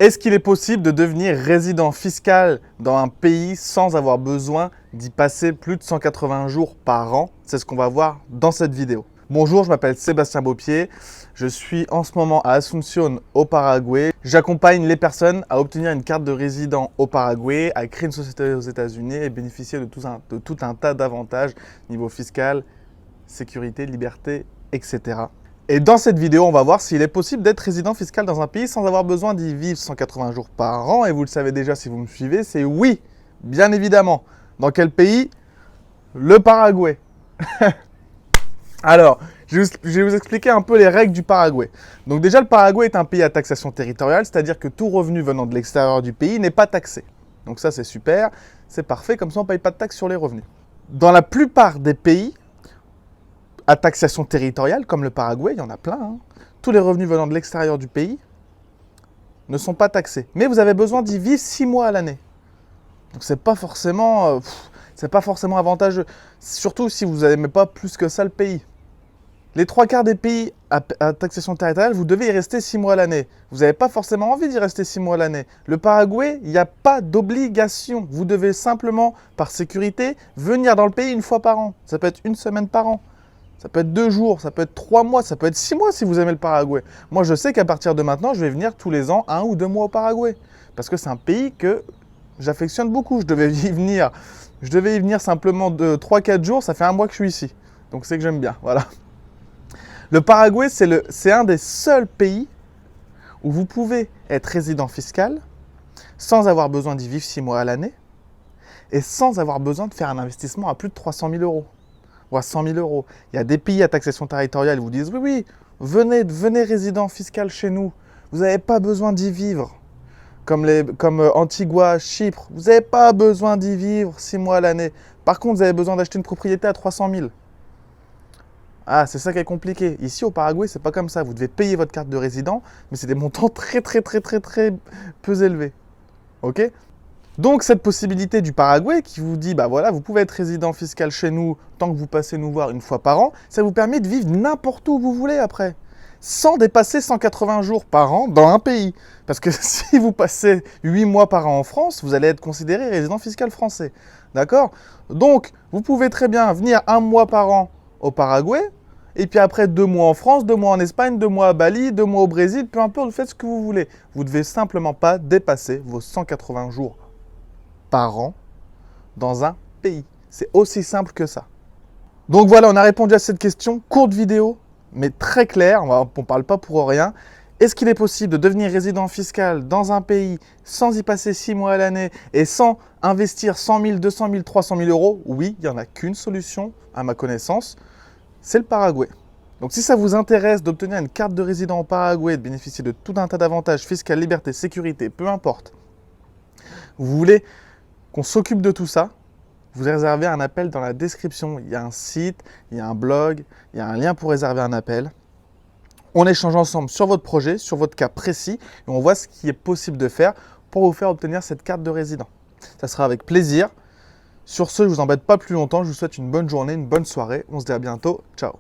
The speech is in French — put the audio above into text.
Est-ce qu'il est possible de devenir résident fiscal dans un pays sans avoir besoin d'y passer plus de 180 jours par an? C'est ce qu'on va voir dans cette vidéo. Bonjour, je m'appelle Sébastien Beaupied. Je suis en ce moment à Asunción au Paraguay. J'accompagne les personnes à obtenir une carte de résident au Paraguay, à créer une société aux États-Unis et bénéficier de tout un tas d'avantages niveau fiscal, sécurité, liberté, etc. Et dans cette vidéo, on va voir s'il est possible d'être résident fiscal dans un pays sans avoir besoin d'y vivre 180 jours par an. Et vous le savez déjà si vous me suivez, c'est oui, bien évidemment. Dans quel pays? Le Paraguay. Alors, je vais vous expliquer un peu les règles du Paraguay. Donc déjà, le Paraguay est un pays à taxation territoriale, c'est-à-dire que tout revenu venant de l'extérieur du pays n'est pas taxé. Donc ça, c'est super, c'est parfait, comme ça, on ne paye pas de taxes sur les revenus. Dans la plupart des pays à taxation territoriale, comme le Paraguay, il y en a plein, hein, tous les revenus venant de l'extérieur du pays ne sont pas taxés. Mais vous avez besoin d'y vivre 6 mois à l'année. Donc c'est pas forcément avantageux, surtout si vous n'aimez pas plus que ça le pays. Les 3/4 des pays à taxation territoriale, vous devez y rester 6 mois à l'année. Vous n'avez pas forcément envie d'y rester 6 mois à l'année. Le Paraguay, il n'y a pas d'obligation. Vous devez simplement, par sécurité, venir dans le pays une fois par an. Ça peut être une semaine par an. Ça peut être 2 jours, ça peut être 3 mois, ça peut être 6 mois si vous aimez le Paraguay. Moi, je sais qu'à partir de maintenant, je vais venir tous les ans 1 ou 2 mois au Paraguay. Parce que c'est un pays que j'affectionne beaucoup. Je devais y venir simplement de 3-4 jours, ça fait 1 mois que je suis ici. Donc c'est que j'aime bien, voilà. Le Paraguay, c'est un des seuls pays où vous pouvez être résident fiscal sans avoir besoin d'y vivre 6 mois à l'année et sans avoir besoin de faire un investissement à plus de 300 000 euros ou à 100 000 euros. Il y a des pays à taxation territoriale qui vous disent « Oui, venez résident fiscal chez nous, vous n'avez pas besoin d'y vivre. » Comme Antigua, Chypre, vous n'avez pas besoin d'y vivre 6 mois à l'année. Par contre, vous avez besoin d'acheter une propriété à 300 000. Ah, c'est ça qui est compliqué. Ici, au Paraguay, c'est pas comme ça. Vous devez payer votre carte de résident, mais c'est des montants très peu élevés. Ok? Donc, cette possibilité du Paraguay qui vous dit, bah voilà, vous pouvez être résident fiscal chez nous tant que vous passez nous voir une fois par an, ça vous permet de vivre n'importe où vous voulez après, sans dépasser 180 jours par an dans un pays. Parce que si vous passez 8 mois par an en France, vous allez être considéré résident fiscal français. D'accord? Donc, vous pouvez très bien venir 1 mois par an au Paraguay, et puis après 2 mois en France, 2 mois en Espagne, 2 mois à Bali, 2 mois au Brésil, peu importe, vous faites ce que vous voulez. Vous ne devez simplement pas dépasser vos 180 jours par an dans un pays. C'est aussi simple que ça. Donc voilà, on a répondu à cette question. Courte vidéo, mais très claire, on ne parle pas pour rien. Est-ce qu'il est possible de devenir résident fiscal dans un pays sans y passer 6 mois à l'année et sans investir 100 000, 200 000, 300 000 euros? Oui, il n'y en a qu'une solution, à ma connaissance, c'est le Paraguay. Donc si ça vous intéresse d'obtenir une carte de résident au Paraguay, de bénéficier de tout un tas d'avantages fiscaux, liberté, sécurité, peu importe, vous voulez qu'on s'occupe de tout ça, vous réservez un appel dans la description. Il y a un site, il y a un blog, il y a un lien pour réserver un appel. On échange ensemble sur votre projet, sur votre cas précis, et on voit ce qui est possible de faire pour vous faire obtenir cette carte de résident. Ça sera avec plaisir. Sur ce, je ne vous embête pas plus longtemps. Je vous souhaite une bonne journée, une bonne soirée. On se dit à bientôt. Ciao.